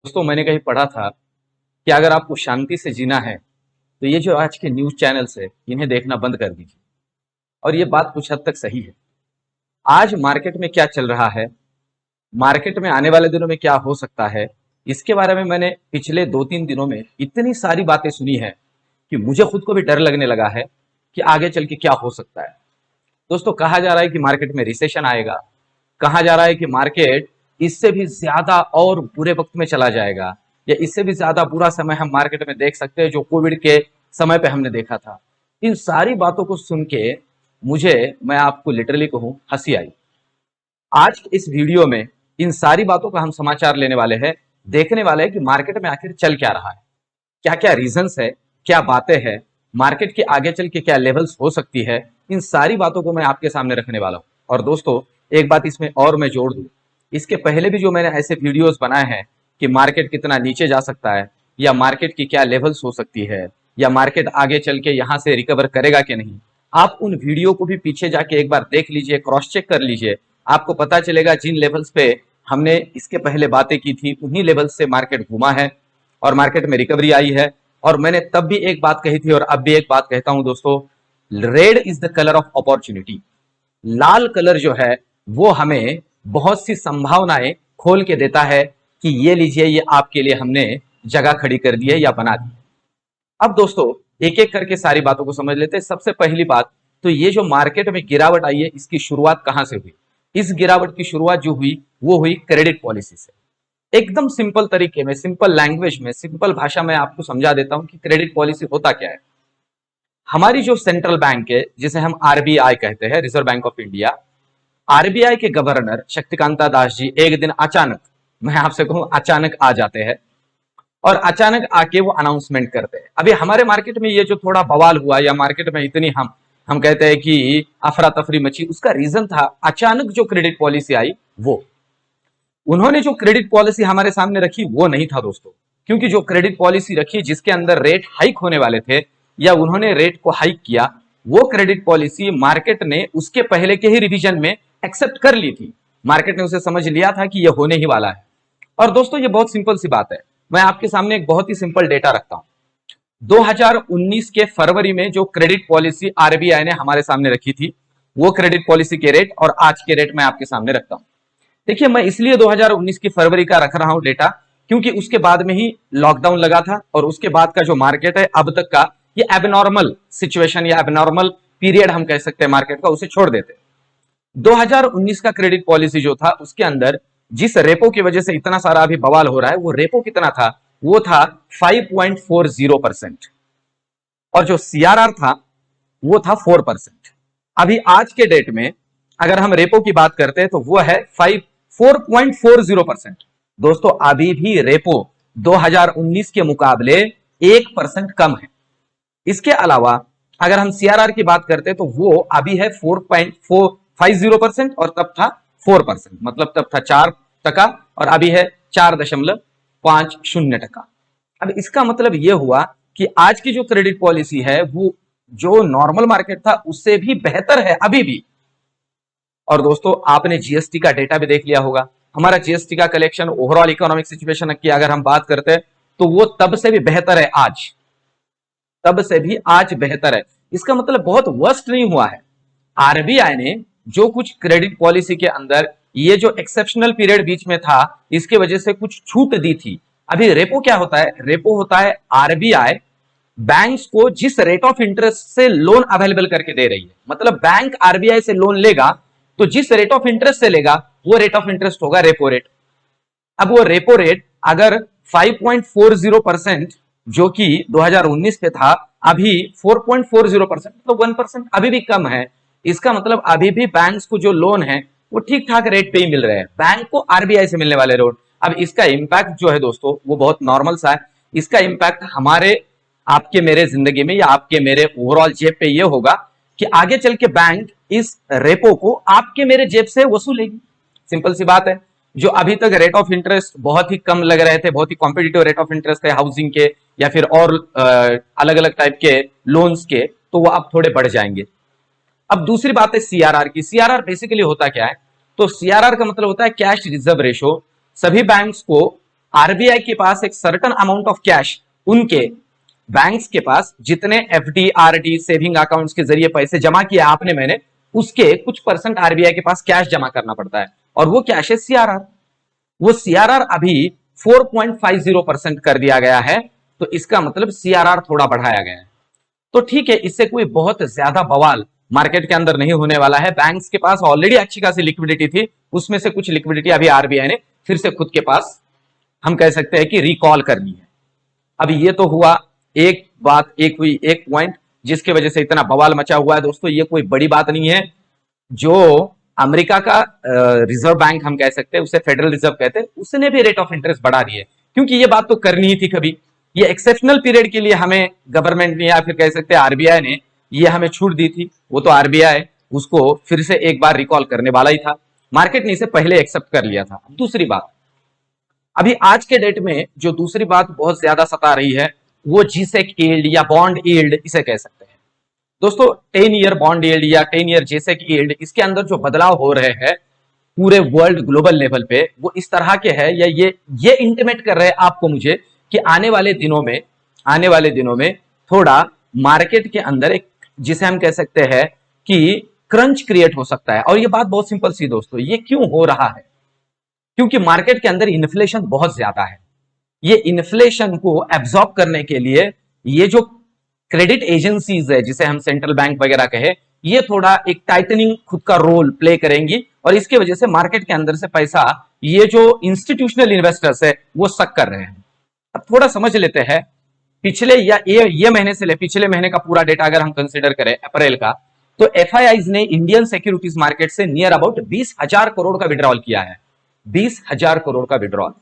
दोस्तों मैंने कहीं पढ़ा था कि अगर आपको शांति से जीना है तो ये जो आज के न्यूज चैनल्स है इन्हें देखना बंद कर दीजिए। और ये बात कुछ हद तक सही है। आज मार्केट में क्या चल रहा है, मार्केट में आने वाले दिनों में क्या हो सकता है, इसके बारे में मैंने पिछले 2-3 दिनों में इतनी सारी बातें सुनी है कि मुझे खुद को भी डर लगने लगा है कि आगे चल के क्या हो सकता है। दोस्तों कहा जा रहा है कि मार्केट में रिसेशन आएगा, कहा जा रहा है कि मार्केट इससे भी ज्यादा और बुरे वक्त में चला जाएगा, या इससे भी ज्यादा बुरा समय हम मार्केट में देख सकते हैं जो कोविड के समय पे हमने देखा था। इन सारी बातों को सुन के मुझे, मैं आपको लिटरली कहूं, हंसी आई। आज इस वीडियो में इन सारी बातों का हम समाचार लेने वाले हैं, देखने वाले हैं कि मार्केट में आखिर चल क्या रहा है, क्या क्या रीजंस है, क्या बातें हैं, मार्केट के आगे चल के क्या लेवल्स हो सकती है। इन सारी बातों को मैं आपके सामने रखने वाला हूं। और दोस्तों एक बात इसमें और मैं जोड़ दूं, इसके पहले भी जो मैंने ऐसे वीडियोस बनाए हैं कि मार्केट कितना नीचे जा सकता है, या मार्केट की क्या लेवल्स हो सकती है, या मार्केट आगे चल के यहां से रिकवर करेगा कि नहीं, आप उन वीडियो को भी पीछे जाके एक बार देख लीजिए, क्रॉस चेक कर लीजिए। आपको पता चलेगा जिन लेवल्स पे हमने इसके पहले बातें की थी उन्हीं लेवल्स से मार्केट घूमा है और मार्केट में रिकवरी आई है। और मैंने तब भी एक बात कही थी और अब भी एक बात कहता हूं दोस्तों, red is the colour of opportunity. Lal colour जो है वो हमें बहुत सी संभावनाएं खोल के देता है कि ये लीजिए, ये आपके लिए हमने जगह खड़ी कर दी है या बना दी। अब दोस्तों एक एक करके सारी बातों को समझ लेते हैं। सबसे पहली बात तो ये जो मार्केट में गिरावट आई है इसकी शुरुआत कहां से हुई। इस गिरावट की शुरुआत जो हुई वो हुई क्रेडिट पॉलिसी से। एकदम सिंपल तरीके में, सिंपल लैंग्वेज में, सिंपल भाषा में आपको समझा देता हूं कि क्रेडिट पॉलिसी होता क्या है। हमारी जो सेंट्रल बैंक है जिसे हम आरबीआई कहते हैं, reserve bank of India, RBI के गवर्नर शक्तिकांता दास जी एक दिन अचानक, मैं आपसे कहूं अचानक आ जाते हैं और अचानक आके वो अनाउंसमेंट करते हैं। अभी हमारे मार्केट में ये जो थोड़ा बवाल हुआ या मार्केट में इतनी हम कहते हैं कि अफरा तफरी मची, उसका रीजन था अचानक जो क्रेडिट पॉलिसी आई वो। उन्होंने जो क्रेडिट पॉलिसी हमारे सामने रखी वो नहीं था दोस्तों, क्योंकि जो क्रेडिट पॉलिसी रखी जिसके अंदर रेट हाइक होने वाले थे या उन्होंने रेट को हाइक किया, वो क्रेडिट पॉलिसी मार्केट ने उसके पहले के ही रिवीजन में एक्सेप्ट कर ली थी। मार्केट ने उसे समझ लिया था कि ये होने ही वाला है। और दोस्तों ये बहुत सिंपल सी बात है, मैं आपके सामने एक बहुत ही सिंपल डेटा रखता हूं। 2019 के फरवरी में जो क्रेडिट पॉलिसी आरबीआई ने हमारे सामने रखी थी, वो क्रेडिट पॉलिसी के रेट और आज के रेट मैं आपके सामने रखता हूं। देखिए मैं इसलिए 2019 की फरवरी का रख रहा हूं डेटा, क्योंकि उसके बाद में ही लॉकडाउन लगा था और उसके बाद का जो मार्केट है अब तक का, ये एबनॉर्मल सिचुएशन या एबनॉर्मल पीरियड हम कह सकते हैं मार्केट का, उसे छोड़ देते। 2019 का क्रेडिट पॉलिसी जो था उसके अंदर जिस रेपो की वजह से इतना सारा अभी बवाल हो रहा है, वो रेपो कितना था, वो था 5.40%। और जो सीआरआर था वो था 4%। अभी आज के डेट में अगर हम रेपो की बात करते हैं तो वो है 4.40%। दोस्तों अभी भी रेपो 2019 के मुकाबले 1% कम है। इसके अलावा अगर हम सीआरआर की बात करते हैं तो वो अभी है 4.450% और तब था 4%, मतलब तब था 4% और अभी है 4.50%। अब इसका मतलब यह हुआ कि आज की जो क्रेडिट पॉलिसी है वो जो नॉर्मल मार्केट था उससे भी बेहतर है अभी भी। और दोस्तों आपने जीएसटी का डेटा भी देख लिया होगा, हमारा जीएसटी का कलेक्शन ओवरऑल इकोनॉमिक सिचुएशन की अगर हम बात करते हैं तो वो तब से भी बेहतर है, आज तब से भी आज बेहतर है। इसका मतलब बहुत वर्स्ट नहीं हुआ है। आरबीआई ने जो कुछ क्रेडिट पॉलिसी के अंदर ये जो एक्सेप्शनल पीरियड बीच में था इसके वजह से कुछ छूट दी थी। अभी रेपो क्या होता है, रेपो होता है आरबीआई बैंक्स को जिस रेट ऑफ इंटरेस्ट से लोन अवेलेबल करके दे रही है। मतलब बैंक आरबीआई से लोन लेगा तो जिस रेट ऑफ इंटरेस्ट से लेगा वो रेट ऑफ इंटरेस्ट होगा रेपो रेट। अब वो रेपो रेट अगर 5.40% जो कि 2019 पे था, अभी 4.40%, तो 1% अभी भी कम है। इसका मतलब अभी भी बैंक्स को जो लोन है वो ठीक ठाक रेट पे ही मिल रहे हैं, बैंक को आरबीआई से मिलने वाले लोन। अब इसका इंपैक्ट जो है दोस्तों वो बहुत नॉर्मल सा है। इसका इंपैक्ट हमारे आपके मेरे जिंदगी में या आपके मेरे ओवरऑल जेब पे ये होगा कि आगे चल के बैंक इस रेपो को आपके मेरे जेब से वसूलेगी। सिंपल सी बात है। जो अभी तक रेट ऑफ इंटरेस्ट बहुत ही कम लग रहे थे, बहुत ही कॉम्पिटिटिव रेट ऑफ इंटरेस्ट है हाउसिंग के या फिर और अलग अलग टाइप के लोन्स के, तो वो अब थोड़े बढ़ जाएंगे। अब दूसरी बात है सीआरआर की। सीआरआर बेसिकली होता क्या है, तो सीआरआर का मतलब होता है कैश रिजर्व रेशो। सभी बैंक्स को आरबीआई के पास एक सर्टन अमाउंट ऑफ कैश उनके बैंक्स के पास जितने एफडी आरडी सेविंग अकाउंट्स के जरिए पैसे जमा किए आपने मैंने, उसके कुछ परसेंट आरबीआई के पास कैश जमा करना पड़ता है, और वो कैश है सीआरआर। वो सीआरआर अभी 4.50% कर दिया गया है, तो इसका मतलब सीआरआर थोड़ा बढ़ाया गया है। तो ठीक है, इससे कोई बहुत ज्यादा बवाल मार्केट के अंदर नहीं होने वाला है। बैंक्स के पास ऑलरेडी अच्छी खासी लिक्विडिटी थी, उसमें से कुछ लिक्विडिटी अभी आरबीआई ने फिर से खुद के पास, हम कह सकते हैं कि रिकॉल कर ली है। अब ये तो हुआ एक बात, एक पॉइंट जिसकी वजह से इतना बवाल मचा हुआ है। दोस्तों ये कोई बड़ी बात नहीं है। जो अमेरिका का रिजर्व बैंक हम कह सकते हैं, उसे फेडरल रिजर्व कहते हैं, उसने भी रेट ऑफ इंटरेस्ट बढ़ा दी है, क्योंकि ये बात तो करनी ही थी कभी। ये एक्सेप्शनल पीरियड के लिए हमें गवर्नमेंट ने, या फिर कह सकते हैं आरबीआई ने, ये हमें छूट दी थी। वो तो आरबीआई उसको फिर से एक बार रिकॉल करने वाला ही था, मार्केट ने इसे पहले एक्सेप्ट कर लिया था। दूसरी बात, अभी आज के डेट में जो दूसरी बात बहुत ज्यादा सता रही है, वो जीसेक यील्ड या बॉन्ड यील्ड इसे कह सकते हैं। दोस्तों 10 ईयर बॉन्ड यील्ड या 10 ईयर जीसेक यील्ड, इसके अंदर जो बदलाव हो रहे हैं पूरे वर्ल्ड ग्लोबल लेवल पे, वो इस तरह के हैं, या ये इंटिमेट कर रहे हैं आपको मुझे कि आने वाले दिनों में थोड़ा मार्केट के अंदर एक, जिसे हम कह सकते हैं कि क्रंच क्रिएट हो सकता है। और ये बात बहुत सिंपल सी दोस्तों, ये क्यों हो रहा है? क्योंकि मार्केट के अंदर इन्फ्लेशन बहुत ज्यादा है। ये इन्फ्लेशन को एब्जॉर्ब करने के लिए ये जो क्रेडिट एजेंसीज है, जिसे हम सेंट्रल बैंक वगैरह कहे, ये थोड़ा एक टाइटनिंग खुद का रोल प्ले करेंगी, और इसकी वजह से मार्केट के अंदर से पैसा, ये जो इंस्टीट्यूशनल इन्वेस्टर्स है, वो सक कर रहे हैं। अब थोड़ा समझ लेते हैं, पिछले या ये महीने से ले पिछले महीने का पूरा डेटा अगर हम कंसीडर करें अप्रैल का, तो एफआईआईज ने इंडियन सिक्योरिटीज मार्केट से नियर अबाउट 20,000 करोड़ का विड्रॉल किया है। 20,000 करोड़ का विड्रॉल।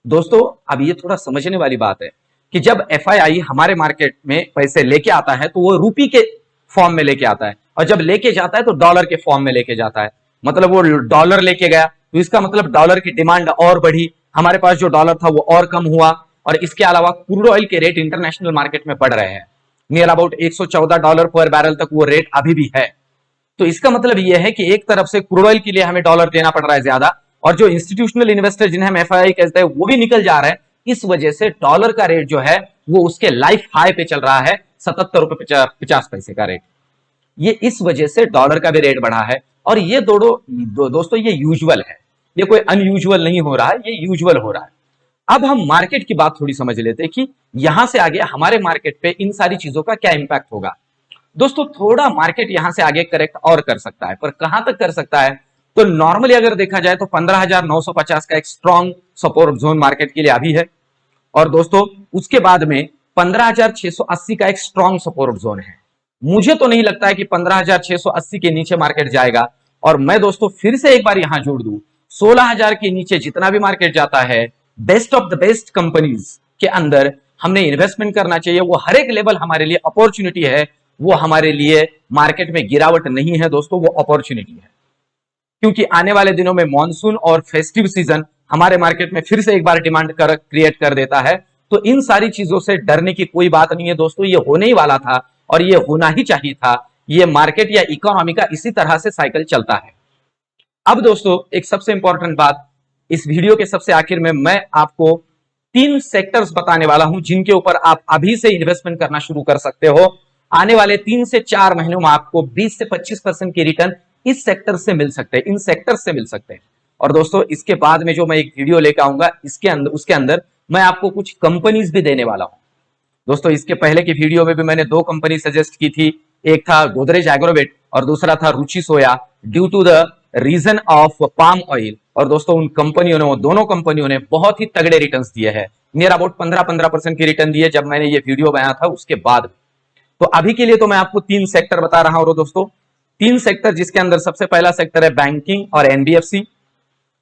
दोस्तों अब ये थोड़ा समझने वाली बात है कि जब एफआईआई हमारे मार्केट में पैसे लेके आता है, तो वो रूपी के फॉर्म में लेके आता है, और जब लेके जाता है तो डॉलर के फॉर्म में लेके जाता है। मतलब वो डॉलर लेके गया, तो इसका मतलब डॉलर की डिमांड और बढ़ी, हमारे पास जो डॉलर था वो और कम हुआ, और इसके अलावा क्रूड ऑयल के रेट इंटरनेशनल मार्केट में बढ़ रहे हैं। नियर अबाउट $114 पर बैरल तक वो रेट अभी भी है। तो इसका मतलब यह है कि एक तरफ से क्रूड ऑयल के लिए हमें डॉलर देना पड़ रहा है ज्यादा, और जो इंस्टीट्यूशनल इन्वेस्टर जिन्हें हम एफआईआई कहते हैं, वो भी निकल जा रहे हैं। इस वजह से डॉलर का रेट जो है वो उसके लाइफ हाई पे चल रहा है, ₹77.50 का रेट। ये इस वजह से डॉलर का भी रेट बढ़ा है। और ये दोस्तों ये यूजुअल है, ये कोई अनयूजुअल नहीं हो रहा है, ये यूजुअल हो रहा है। अब हम मार्केट की बात थोड़ी समझ लेते हैं कि यहां से आगे हमारे मार्केट पे इन सारी चीजों का क्या इंपैक्ट होगा। दोस्तों थोड़ा मार्केट यहां से आगे करेक्ट और कर सकता है, पर कहां तक कर सकता है? तो नॉर्मली अगर देखा जाए तो 15,950 का एक स्ट्रॉन्ग सपोर्ट जोन मार्केट के लिए अभी है, और दोस्तों उसके बाद में 15,680 का एक स्ट्रॉन्ग सपोर्ट जोन है। मुझे तो नहीं लगता है कि 15,680 के नीचे मार्केट जाएगा। और मैं दोस्तों फिर से एक बार यहां जोड़ दूं, 16,000 के नीचे जितना भी मार्केट जाता है, best of the best companies के अंदर हमने इन्वेस्टमेंट करना चाहिए। वो हर एक लेवल हमारे लिए अपॉर्चुनिटी है, वो हमारे लिए मार्केट में गिरावट नहीं है दोस्तों, वो अपॉर्चुनिटी है। क्योंकि आने वाले दिनों में मॉनसून और फेस्टिव सीजन हमारे मार्केट में फिर से एक बार डिमांड क्रिएट कर देता है। तो इन सारी चीजों से डरने की कोई बात नहीं है दोस्तों, ये होने ही वाला था और ये होना ही चाहिए था। ये मार्केट या इकोनॉमी का इसी तरह से साइकिल चलता है। अब दोस्तों एक सबसे इंपॉर्टेंट बात, इस वीडियो के सबसे आखिर में मैं आपको 3 सेक्टर्स बताने वाला हूं जिनके ऊपर आप अभी से इन्वेस्टमेंट करना शुरू कर सकते हो। आने वाले 3 से 4 महीनों में आपको 20 से 25% की रिटर्न इस सेक्टर से मिल सकते हैं, इन सेक्टर से मिल सकते हैं। और दोस्तों इसके बाद में जो मैं एक वीडियो लेकर आऊंगा, उसके अंदर मैं आपको कुछ कंपनीज भी देने वाला हूं। दोस्तों इसके पहले की वीडियो में भी मैंने 2 कंपनी सजेस्ट की थी, एक था गोदरेज एग्रोवेट और दूसरा था Ruchi Soya, due to the reason of palm oil. और दोस्तों उन कंपनियों ने, वो दोनों कंपनियों ने बहुत ही तगड़े रिटर्न्स दिए हैं, नियर अबाउट 15% की रिटर्न दिए जब मैंने ये वीडियो बनाया था उसके बाद। तो अभी के लिए तो मैं आपको 3 सेक्टर बता रहा हूं दोस्तों, 3 सेक्टर, जिसके अंदर सबसे पहला सेक्टर है बैंकिंग और एनबीएफसी,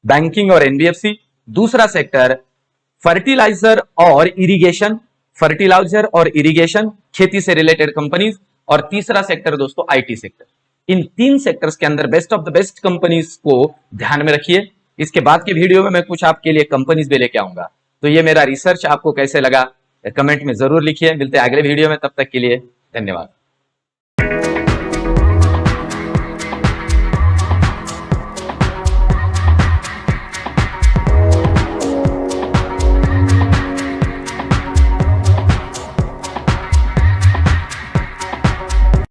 बैंकिंग और एनबीएफसी। दूसरा सेक्टर फर्टिलाइजर और इरिगेशन, फर्टिलाइजर और इरिगेशन, खेती से रिलेटेड कंपनीज। और तीसरा सेक्टर दोस्तों आईटी सेक्टर। इन 3 सेक्टर्स के अंदर best of the best companies को ध्यान में रखिए। इसके बाद की वीडियो में मैं कुछ आपके लिए कंपनीज भी लेके आऊंगा। तो ये मेरा रिसर्च आपको कैसे लगा कमेंट में जरूर लिखिए। मिलते हैं अगले वीडियो में, तब तक के लिए धन्यवाद।